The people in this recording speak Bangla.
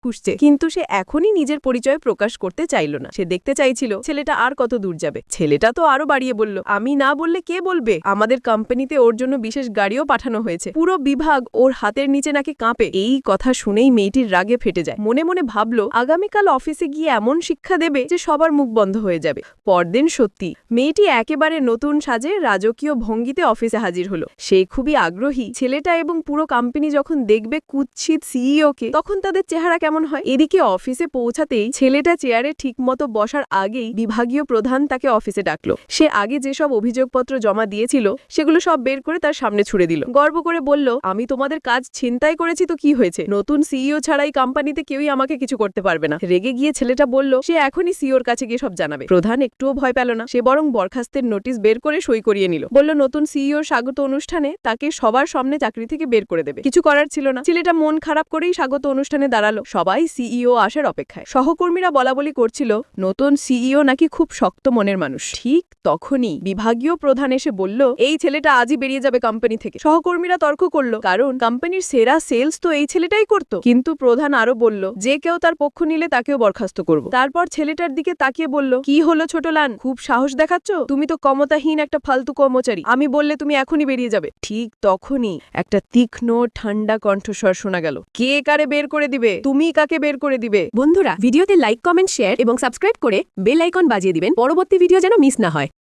খুঁজছে, কিন্তু সে এখনই নিজের পরিচয় প্রকাশ করতে চাইল না। সে দেখতে চাইছিল ছেলেটা আর কত দূর যাবে। ছেলেটা তো আরো বাড়িয়ে বলল, আমি না বললে কে বলবে? আমাদের কোম্পানিতে ওর জন্য বিশেষ গাড়িও পাঠানো হয়েছে, পুরো বিভাগ ওর হাতের নিচে নাকি কাঁপে। এই কথা শুনেই মেয়েটির রাগে ফেটে যায়। মনে মনে ভাবল, আগামীকাল অফিসে গিয়ে এমন শিক্ষা দেবে যে সবার মুখ বন্ধ হয়ে যাবে। পরদিন সত্যি মেয়েটি একেবারে নতুন সাজে রাজকীয় ভঙ্গিতে অফিসে হাজির হলো। সে খুবই আগ্রহী ছেলেটা এবং পুরো কোম্পানি যখন দেখবে কুৎসিত সিইওকে, তখন তাদের চেহারা কেমন হয়। এদিকে অফিসে পৌঁছাতেই ছেলেটা চেয়ারে ঠিকমতো বসার আগেই বিভাগীয় প্রধান তাকে অফিসে ডাকলো। সে আগে যেসব অভিযোগপত্র জমা দিয়েছিল সেগুলো সব বের করে তার সামনে ছুড়ে দিল। গর্ব করে বলল, আমি তোমাদের কাজ ছিনতাই করেছি তো কি হয়েছে? নতুন সিইও ছাড়াই কোম্পানিতে কেউই আমাকে কিছু করতে পারবে না। রেগে গিয়ে ছেলেটা বলল সে এখনই সিইওর কাছে গিয়ে সব জানাবে। প্রধান একটুও ভয় পেল না। সে বরং বরখাস্তের নোটিশ বের করে সই করিয়ে নিল। বলল নতুন সিইওর স্বাগত অনুষ্ঠানে তাকে সবার সামনে চাকরি থেকে বের করে দেবে। কিছু করার ছিল না। ছেলেটা মন খারাপ করেই স্বাগত অনুষ্ঠানে দাঁড়ালো। সবাই সিইও আসার অপেক্ষায়। সহকর্মীরা বলাবলি করছিল নতুন সিইও নাকি খুব শক্ত মনের মানুষ। ঠিক তখনই বিভাগীয় প্রধান এসে বলল, এই ছেলেটা আজই বেরিয়ে যাবে কোম্পানি থেকে। সহকর্মীরা তর্ক করলো, কারণ কোম্পানির সেরা সেলস তো এই ছেলেটাই করত। কিন্তু প্রধান আরো বলল, যে কেউ তার পক্ষ নিলে তাকেও বরখাস্ত করব। তারপর ছেলেটার দিকে তাকিয়ে বলল, কি হলো ছোটলান, খুব সাহস দেখাচ্ছ? তুমি তো ক্ষমতাহীন একটা ফালতু কর্মচারী। আমি বললে তুমি এখনই বেরিয়ে যাবে। ঠিক তখনই একটা তীক্ষ্ণ ঠান্ডা কণ্ঠস্বর শোনা গেল, কে কারে বের করে দিবে? তুমি কাকে বের করে দিবে? বন্ধুরা, ভিডিওতে লাইক, কমেন্ট, শেয়ার এবং সাবস্ক্রাইব করে বেল আইকন বাজিয়ে দিবেন পরবর্তী ভিডিও যেন মিস না হয়।